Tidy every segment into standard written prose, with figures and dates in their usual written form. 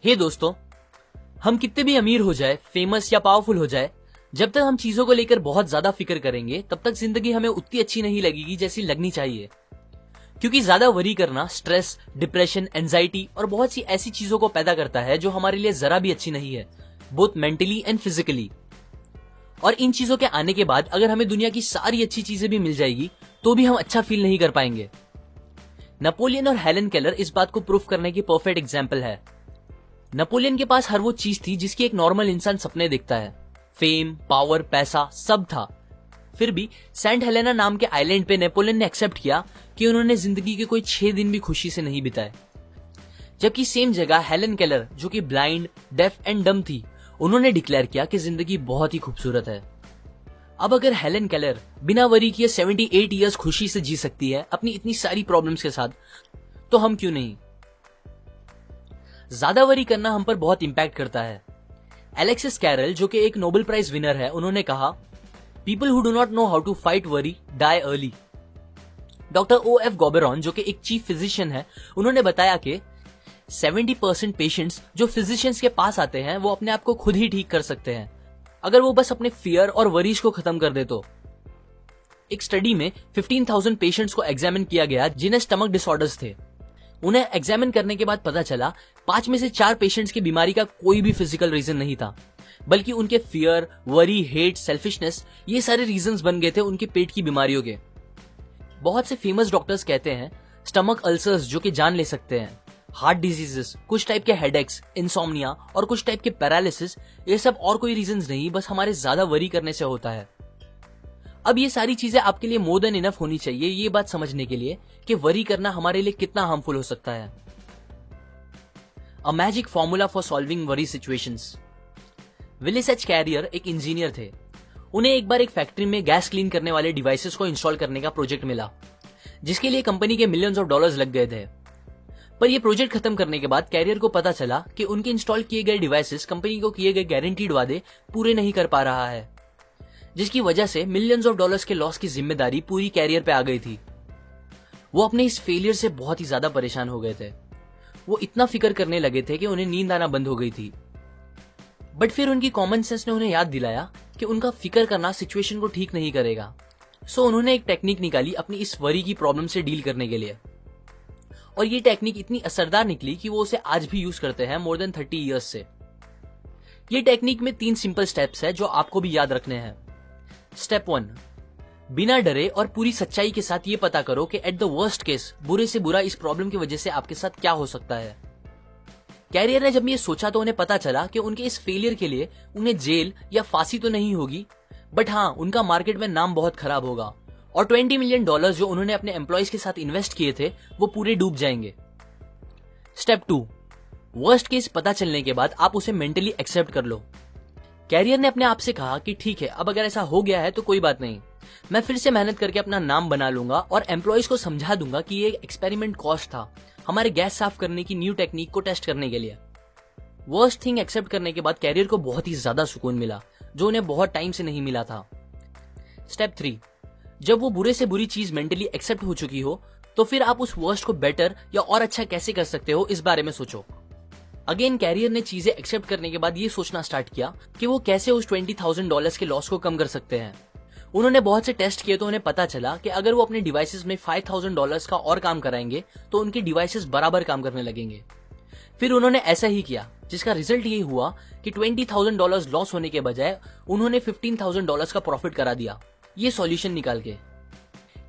हे दोस्तों, हम कितने भी अमीर हो जाए, फेमस या पावरफुल हो जाए, जब तक हम चीजों को लेकर बहुत ज्यादा फिक्र करेंगे तब तक जिंदगी हमें उतनी अच्छी नहीं लगेगी जैसी लगनी चाहिए। क्योंकि ज्यादा वरी करना स्ट्रेस, डिप्रेशन, एंजाइटी और बहुत सी ऐसी चीजों को पैदा करता है जो हमारे लिए जरा भी अच्छी नहीं है, बोथ मेंटली एंड फिजिकली। और इन चीजों के आने के बाद अगर हमें दुनिया की सारी अच्छी चीजें भी मिल जाएगी तो भी हम अच्छा फील नहीं कर पाएंगे। नेपोलियन और हेलन केलर इस बात को प्रूफ करने की परफेक्ट एग्जाम्पल है। नेपोलियन के पास हर वो चीज थी जिसकी एक नॉर्मल इंसान सपने देखता है, फेम, पावर, पैसा सब था। फिर भी सेंट हेलेना नाम के आइलैंड पे नेपोलियन ने एक्सेप्ट किया कि उन्होंने जिंदगी के कोई 6 दिन भी खुशी से नहीं बिताए। जबकि सेम जगह हेलन केलर, जो कि ब्लाइंड, डेफ एंड डम थी, उन्होंने डिक्लेयर किया कि जिंदगी बहुत ही खूबसूरत है। अब अगर हेलन केलर बिना वरी किए 78 इयर्स खुशी से जी सकती है अपनी इतनी सारी प्रॉब्लम्स के साथ, तो हम क्यों नहीं। ज्यादा वरी करना हम पर बहुत इंपैक्ट करता है। एलेक्सिस कैरल, जो कि एक नोबेल प्राइज विनर है, उन्होंने कहा, people who do not know how to fight worry die early. Doctor OF गॉबेरॉन, जो कि एक चीफ फिजिशियन है, उन्होंने बताया कि 70% पेशेंट्स जो फिजिशियंस के पास आते हैं वो अपने आप को खुद ही ठीक कर सकते हैं अगर वो बस अपने फियर और वरीज को खत्म कर दे तो। एक स्टडी में 15,000 पेशेंट्स को एग्जामिन किया गया जिन्हें स्टमक डिसऑर्डर्स थे। उन्हें एग्जामिन करने के बाद पता चला 5 में से 4 पेशेंट्स की बीमारी का कोई भी फिजिकल रीजन नहीं था, बल्कि उनके फियर, वरी, हेट, सेल्फिशनेस, ये सारे रीजंस बन गए थे उनके पेट की बीमारियों के। बहुत से फेमस डॉक्टर्स कहते हैं स्टमक अल्सर्स जो कि जान ले सकते हैं, हार्ट डिजीजेस, कुछ टाइप के हेडेक्स, इंसोम्निया और कुछ टाइप के पैरालिसिस, ये सब और कोई रीजंस नहीं, बस हमारे ज्यादा वरी करने से होता है। अब ये सारी चीजें आपके लिए मोर देन इनफ होनी चाहिए ये बात समझने के लिए कि वरी करना हमारे लिए कितना हार्मफुल हो सकता है। A magic formula for solving worry situations. Willis H Carrier एक इंजीनियर थे। उन्हें एक बार एक फैक्ट्री में गैस क्लीन करने वाले डिवाइसेस को इंस्टॉल करने का प्रोजेक्ट मिला, जिसके लिए कंपनी के मिलियंस ऑफ डॉलर्स लग गए थे। पर यह प्रोजेक्ट खत्म करने के बाद कैरियर को पता चला कि उनके इंस्टॉल किए गए डिवाइसेस कंपनी को किए गए गारंटीड वादे पूरे नहीं कर पा रहा है, जिसकी वजह से मिलियंस ऑफ डॉलर्स के लॉस की जिम्मेदारी पूरी कैरियर पे आ गई थी। वो अपने इस फेलियर से बहुत ही ज्यादा परेशान हो गए थे। वो इतना फिक्र करने लगे थे कि उन्हें नींद आना बंद हो गई थी। बट फिर उनकी कॉमन सेंस ने उन्हें याद दिलाया कि उनका फिक्र करना सिचुएशन को ठीक नहीं करेगा। सो उन्होंने एक टेक्निक निकाली अपनी इस वरी की प्रॉब्लम से डील करने के लिए, और ये टेक्निक इतनी असरदार निकली कि वो उसे आज भी यूज करते हैं मोर देन 30 इयर्स से। ये टेक्निक में 3 सिंपल स्टेप्स है जो आपको भी याद रखने हैं। स्टेप 1, बिना डरे और पूरी सच्चाई के साथ ये पता करो कि एट द वर्स्ट केस बुरे से बुरा इस प्रॉब्लम की वजह से आपके साथ क्या हो सकता है। कैरियर ने जब ये सोचा तो उन्हें पता चला कि उनके इस फेलियर के लिए उन्हें जेल या फांसी तो नहीं होगी, बट हाँ, उनका मार्केट में नाम बहुत खराब होगा और $20 मिलियन जो उन्होंने अपने एम्प्लॉयज के साथ इन्वेस्ट किए थे वो पूरे डूब जाएंगे। स्टेप 2, वर्स्ट केस पता चलने के बाद आप उसे मेंटली एक्सेप्ट कर लो। कैरियर ने अपने आप से कहा कि ठीक है, अब अगर ऐसा हो गया है तो कोई बात नहीं, मैं फिर से मेहनत करके अपना नाम बना लूंगा और एम्प्लॉयज को समझा दूंगा कि ये एक्सपेरिमेंट कॉस्ट था हमारे गैस साफ करने की न्यू टेक्निक को टेस्ट करने के लिए। वर्स्ट थिंग एक्सेप्ट करने के बाद कैरियर को बहुत ही ज्यादा सुकून मिला जो उन्हें बहुत टाइम से नहीं मिला था। स्टेप 3, जब वो बुरे से बुरी चीज मेंटली एक्सेप्ट हो चुकी हो तो फिर आप उस वर्स्ट को बेटर या और अच्छा कैसे कर सकते हो इस बारे में सोचो। अगेन कैरियर ने चीजें एक्सेप्ट करने के बाद ये सोचना स्टार्ट किया कि वो कैसे उस $20,000 के लॉस को कम कर सकते हैं। उन्होंने बहुत से टेस्ट किए तो उन्हें पता चला कि अगर वो अपने डिवाइसेस में $5,000 का और काम कराएंगे तो उनके डिवाइसेस बराबर काम करने लगेंगे। फिर उन्होंने ऐसा ही किया, जिसका रिजल्ट ये हुआ कि $20,000 लॉस होने के बजाय उन्होंने $15,000 का प्रॉफिट करा दिया, ये सॉल्यूशन निकाल के।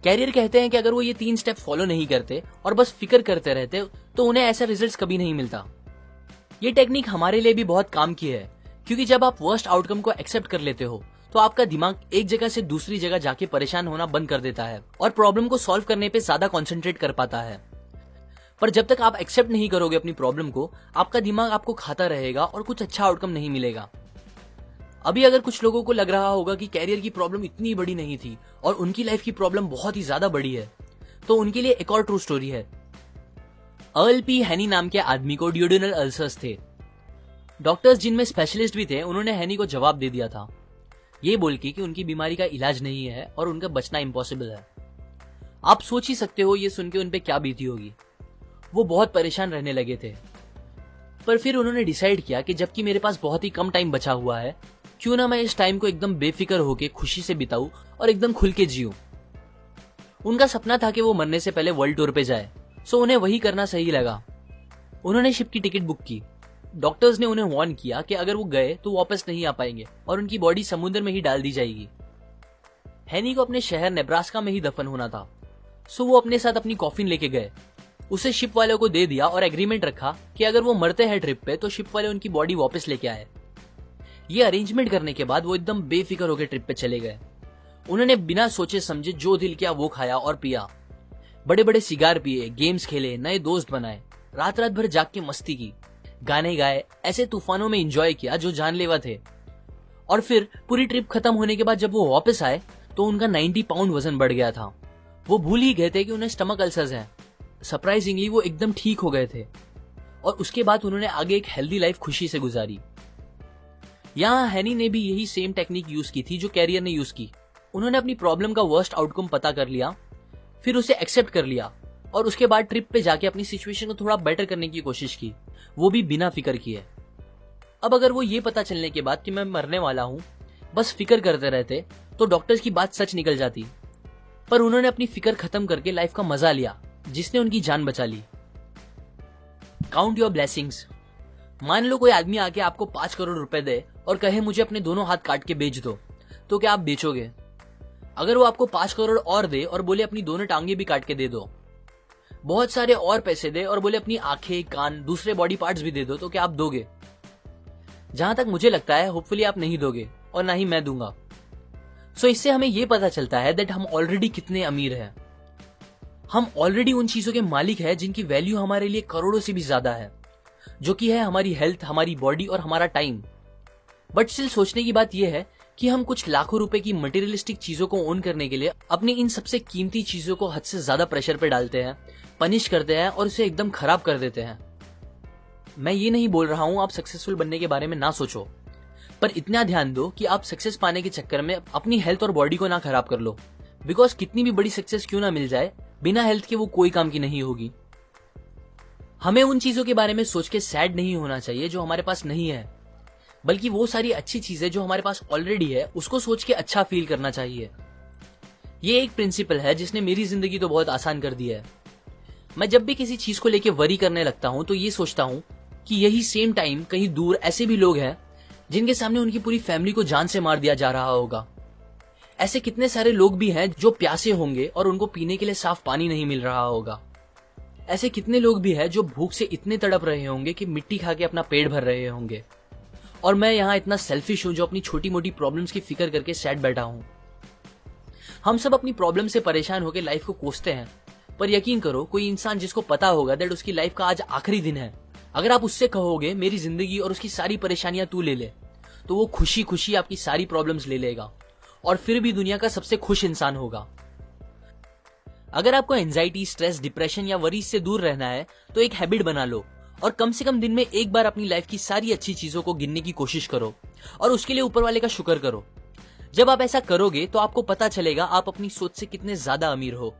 कैरियर कहते हैं कि अगर वो ये 3 स्टेप फॉलो नहीं करते और बस फिक्र करते रहते तो उन्हें ऐसा रिजल्ट्स कभी नहीं मिलता। ये टेक्निक हमारे लिए भी बहुत काम की है, क्योंकि जब आप वर्स्ट आउटकम को एक्सेप्ट कर लेते हो तो आपका दिमाग एक जगह से दूसरी जगह जाके परेशान होना बंद कर देता है और प्रॉब्लम को सॉल्व करने पे ज्यादा कंसंट्रेट कर पाता है। पर जब तक आप एक्सेप्ट नहीं करोगे अपनी प्रॉब्लम को, आपका दिमाग आपको खाता रहेगा और कुछ अच्छा आउटकम नहीं मिलेगा। अभी अगर कुछ लोगों को लग रहा होगा कि कैरियर की प्रॉब्लम इतनी बड़ी नहीं थी और उनकी लाइफ की प्रॉब्लम बहुत ही ज्यादा बड़ी है, तो उनके लिए एक और ट्रू स्टोरी है। अर्ल पी हैनी नाम के आदमी को ड्यूडेनल अल्सर्स थे। डॉक्टर्स जिनमें स्पेशलिस्ट भी थे, उन्होंने हैनी को जवाब दे दिया था ये बोल के कि उनकी बीमारी का इलाज नहीं है और उनका बचना इम्पॉसिबल है। आप सोच ही सकते हो ये सुन के उन पे क्या बीती होगी। वो बहुत परेशान रहने लगे थे। पर फिर उन्होंने डिसाइड किया कि जबकि मेरे पास बहुत ही कम टाइम बचा हुआ है, क्यों ना मैं इस टाइम को एकदम बेफिक्र होके खुशी से बिताऊं और एकदम खुल के जीऊं। उनका सपना था कि वो मरने से पहले वर्ल्ड टूर पे जाए, सो उन्हें वही करना सही लगा। उन्होंने शिप की टिकट बुक की। डॉक्टर्स ने उन्हें वार्न किया कि अगर वो गए तो वापस नहीं आ पाएंगे और उनकी बॉडी समुद्र में ही डाल दी जाएगी। हैनी को अपने शहर नेब्रास्का में ही दफन होना था, सो वो अपने साथ अपनी कॉफिन लेके गए, उसे शिप वालों को दे दिया और एग्रीमेंट रखा कि अगर वो मरते हैं ट्रिप पे तो शिप वाले उनकी बॉडी वापस लेके आए। ये अरेंजमेंट करने के बाद वो एकदम बेफिक्र होकर ट्रिप पे चले गए। उन्होंने बिना सोचे समझे जो दिल किया वो खाया और पिया, बड़े बड़े सिगार पिए, गेम्स खेले, नए दोस्त बनाए, रात रात भर जाग के मस्ती की, गाने गाए, ऐसे तूफानों में एंजॉय किया जो जानलेवा थे। और फिर पूरी ट्रिप खत्म होने के बाद जब वो वापस आए तो उनका 90 पाउंड वजन बढ़ गया था। वो भूल ही गए थे कि उन्हें स्टमक अल्सर्स हैं। सरप्राइजिंगली वो एकदम ठीक हो गए थे और उसके बाद उन्होंने आगे एक हेल्दी लाइफ खुशी से गुजारी। यहाँ हैनी ने भी यही सेम टेक्निक यूज की थी जो कैरियर ने यूज की। उन्होंने अपनी प्रॉब्लम का वर्स्ट आउटकम पता कर लिया, फिर उसे एक्सेप्ट कर लिया और उसके बाद ट्रिप पे जाके अपनी सिचुएशन को थोड़ा बेटर करने की कोशिश की, वो भी बिना फिक्र किए। अब अगर वो ये पता चलने के बाद कि मैं मरने वाला हूं बस फिक्र करते रहते तो डॉक्टर्स की बात सच निकल जाती, पर उन्होंने अपनी फिक्र खत्म करके लाइफ का मजा लिया जिसने उनकी जान बचा ली। Count your blessings. मान लो कोई आदमी आके आपको 5 करोड़ रुपए दे और कहे मुझे अपने दोनों हाथ काट के बेच दो, तो क्या आप बेचोगे? अगर वो आपको 5 करोड़ और दे और बोले अपनी दोनों टांगे भी काट के दे दो, बहुत सारे और पैसे दे और बोले अपनी आंखें, कान, दूसरे बॉडी पार्ट्स भी दे दो, तो क्या आप दोगे? जहां तक मुझे लगता है होपफुली आप नहीं दोगे और ना ही मैं दूंगा। सो इससे हमें यह पता चलता है दैट हम ऑलरेडी कितने अमीर हैं। हम ऑलरेडी उन चीजों के मालिक हैं जिनकी वैल्यू हमारे लिए करोड़ों से भी ज्यादा है, जो कि है हमारी हेल्थ, हमारी बॉडी और हमारा टाइम। बट स्टिल सोचने की बात यह है कि हम कुछ लाखों रुपए की मटेरियलिस्टिक चीजों को ओन करने के लिए अपनी इन सबसे कीमती चीजों को हद से ज्यादा प्रेशर पे डालते हैं, पनिश करते हैं और उसे एकदम खराब कर देते हैं। मैं ये नहीं बोल रहा हूं आप सक्सेसफुल बनने के बारे में ना सोचो, पर इतना ध्यान दो कि आप सक्सेस पाने के चक्कर में अपनी हेल्थ और बॉडी को ना खराब कर लो, बिकॉज कितनी भी बड़ी सक्सेस क्यों ना मिल जाए, बिना हेल्थ के वो कोई काम की नहीं होगी। हमें उन चीजों के बारे में सोच के सैड नहीं होना चाहिए जो हमारे पास नहीं है, बल्कि वो सारी अच्छी चीजें जो हमारे पास ऑलरेडी है उसको सोच के अच्छा फील करना चाहिए। ये एक प्रिंसिपल है जिसने मेरी जिंदगी तो बहुत आसान कर दी है। मैं जब भी किसी चीज को लेके वरी करने लगता हूं तो ये सोचता हूं कि यही सेम टाइम कहीं दूर ऐसे भी लोग हैं जिनके सामने उनकी पूरी फैमिली को जान से मार दिया जा रहा होगा। ऐसे कितने सारे लोग भी हैं जो प्यासे होंगे और उनको पीने के लिए साफ पानी नहीं मिल रहा होगा। ऐसे कितने लोग भी हैं जो भूख से इतने तड़प रहे होंगे कि मिट्टी खा के अपना पेट भर रहे होंगे। और मैं यहाँ इतना सेल्फिश हूं जो अपनी छोटी मोटी प्रॉब्लम्स की फिक्र करके सैड बैठा हूं। हम सब अपनी प्रॉब्लम से परेशान होकर लाइफ को कोसते हैं, पर यकीन करो कोई इंसान जिसको पता होगा दैट उसकी लाइफ का आज आखिरी दिन है, अगर आप उससे कहोगे मेरी जिंदगी और उसकी सारी परेशानियां तू ले ले, तो वो खुशी खुशी आपकी सारी प्रॉब्लम्स ले लेगा और फिर भी दुनिया का सबसे खुश इंसान होगा। अगर आपको एंजाइटी, स्ट्रेस, डिप्रेशन या वरीज से दूर रहना है तो एक हैबिट बना लो और कम से कम दिन में एक बार अपनी लाइफ की सारी अच्छी चीजों को गिनने की कोशिश करो और उसके लिए ऊपर वाले का शुक्र करो। जब आप ऐसा करोगे तो आपको पता चलेगा आप अपनी सोच से कितने ज्यादा अमीर हो।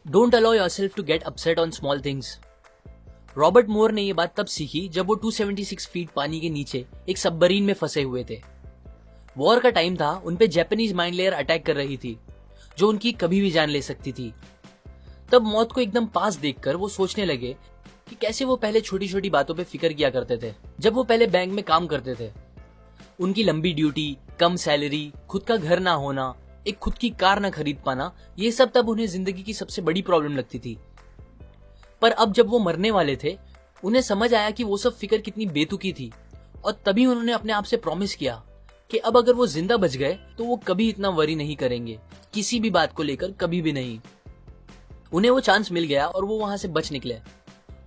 Don't allow yourself to get upset on small things. Robert Moore ने यह बात तब सीखी जब वो 276 फीट पानी के नीचे एक सबमरीन में फंसे हुए थे। वॉर का टाइम था, उनपे जापानीज माइन लेयर अटैक कर रही थी जो उनकी कभी भी जान ले सकती थी। तब मौत को एकदम पास देखकर वो सोचने लगे कि कैसे वो पहले छोटी छोटी बातों पे फिक्र किया करते थे जब वो पहले बैंक में काम करते थे। उनकी लंबी ड्यूटी, कम सैलरी, खुद का घर ना होना, एक खुद की कार ना खरीद पाना, ये सब तब उन्हें जिंदगी की सबसे बड़ी प्रॉब्लम लगती थी। पर अब जब वो मरने वाले थे उन्हें समझ आया कि वो सब फिक्र कितनी बेतुकी थी और तभी उन्होंने अपने आप से प्रॉमिस किया कि अब अगर वो जिंदा बच गए तो वो कभी इतना वरी नहीं करेंगे, किसी भी बात को लेकर कभी भी नहीं। उन्हें वो चांस मिल गया और वो वहां से बच निकले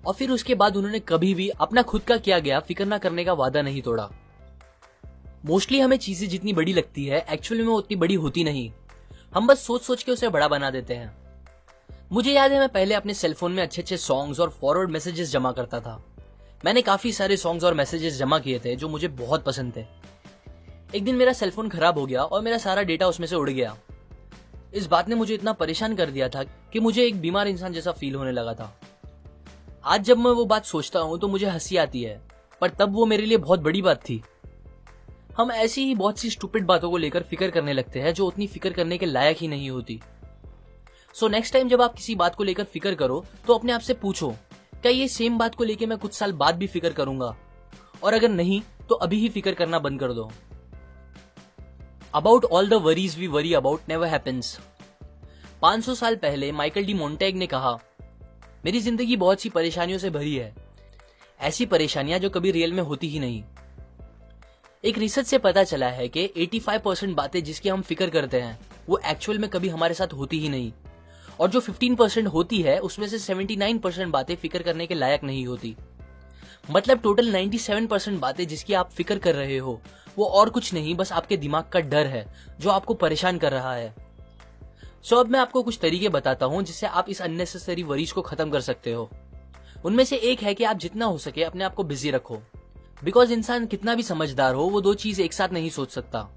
और फिर उसके बाद उन्होंने कभी भी अपना खुद का किया गया फिक्र ना करने का वादा नहीं तोड़ा। मोस्टली हमें चीजें जितनी बड़ी लगती है एक्चुअली में उतनी बड़ी होती नहीं, हम बस सोच सोच के उसे बड़ा बना देते हैं। मुझे याद है मैं पहले अपने सेलफोन में अच्छे अच्छे सॉन्ग्स और फॉरवर्ड मैसेजेस जमा करता था। मैंने काफी सारे सॉन्ग्स और मैसेजेस जमा किए थे जो मुझे बहुत पसंद थे। एक दिन मेरा सेलफोन खराब हो गया और मेरा सारा डेटा उसमें से उड़ गया। इस बात ने मुझे इतना परेशान कर दिया था कि मुझे एक बीमार इंसान जैसा फील होने लगा था। आज जब मैं वो बात सोचता हूं तो मुझे हंसी आती है, पर तब वो मेरे लिए बहुत बड़ी बात थी। हम ऐसी ही बहुत सी स्टूपिड बातों को लेकर फिक्र करने लगते हैं जो उतनी फिक्र करने के लायक ही नहीं होती। सो नेक्स्ट टाइम जब आप किसी बात को लेकर फिक्र करो तो अपने आप से पूछो, क्या ये सेम बात को लेकर मैं कुछ साल बाद भी फिक्र करूंगा? और अगर नहीं तो अभी ही फिक्र करना बंद कर दो। About all the worries we worry about never happens. 500 साल पहले माइकल डी मोंटेग ने कहा, मेरी जिंदगी बहुत सी परेशानियों से भरी है, ऐसी परेशानियां जो कभी रियल में होती ही नहीं। एक रिसर्च से पता चला है कि 85% बातें जिसकी हम फिक्र करते हैं वो एक्चुअल में कभी हमारे साथ होती ही नहीं, और जो 15% होती है उसमें से 79% बातें फिक्र करने के लायक नहीं होती। मतलब टोटल 97% बातें जिसकी आप फिक्र कर रहे हो वो और कुछ नहीं, बस आपके दिमाग का डर है जो आपको परेशान कर रहा है। सो अब मैं आपको कुछ तरीके बताता हूं जिससे आप इस अननेसेसरी वरीज को खत्म कर सकते हो। उनमें से एक है कि आप जितना हो सके अपने आप को बिजी रखो, बिकॉज इंसान कितना भी समझदार हो वो दो चीज एक साथ नहीं सोच सकता।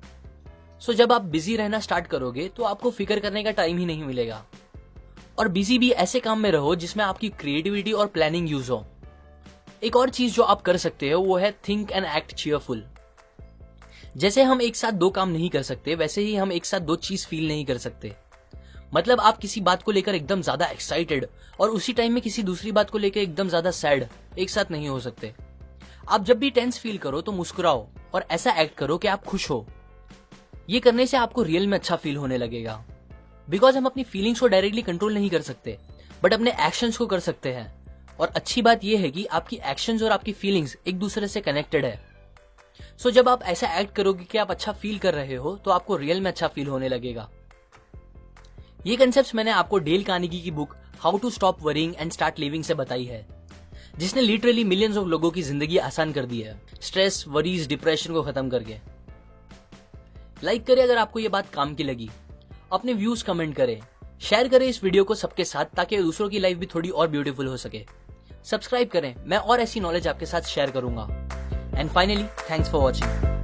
सो जब आप बिजी रहना स्टार्ट करोगे तो आपको फिक्र करने का टाइम ही नहीं मिलेगा। और बिजी भी ऐसे काम में रहो जिसमें आपकी क्रिएटिविटी और प्लानिंग यूज हो। एक और चीज जो आप कर सकते हो वो है थिंक एंड एक्ट चीयरफुल। जैसे हम एक साथ दो काम नहीं कर सकते वैसे ही हम एक साथ दो चीज फील नहीं कर सकते। मतलब आप किसी बात को लेकर एकदम ज्यादा एक्साइटेड और उसी टाइम में किसी दूसरी बात को लेकर एकदम ज्यादा सैड एक साथ नहीं हो सकते। आप जब भी टेंस फील करो तो मुस्कुराओ और ऐसा एक्ट करो कि आप खुश हो। ये करने से आपको रियल में अच्छा फील होने लगेगा। बिकॉज हम अपनी फीलिंग्स को डायरेक्टली कंट्रोल नहीं कर सकते बट अपने एक्शंस को कर सकते हैं। और अच्छी बात यह है कि आपकी एक्शंस और आपकी फीलिंग्स एक दूसरे से कनेक्टेड है। सो जब आप ऐसा एक्ट करोगे कि आप अच्छा फील कर रहे हो तो आपको रियल में अच्छा फील होने लगेगा। ये कंसेप्ट मैंने आपको डेल कार्नेगी की book how to stop worrying and start living से बताई है, जिसने लिटरली मिलियंस ऑफ लोगों की जिंदगी आसान कर दी है, स्ट्रेस, वरीज, डिप्रेशन को खत्म करके। लाइक करें अगर आपको ये बात काम की लगी, अपने व्यूज कमेंट करें, शेयर करें इस वीडियो को सबके साथ ताकि दूसरों की लाइफ भी थोड़ी और ब्यूटीफुल हो सके। सब्सक्राइब करें, मैं और ऐसी नॉलेज आपके साथ शेयर करूंगा। And finally, thanks for watching.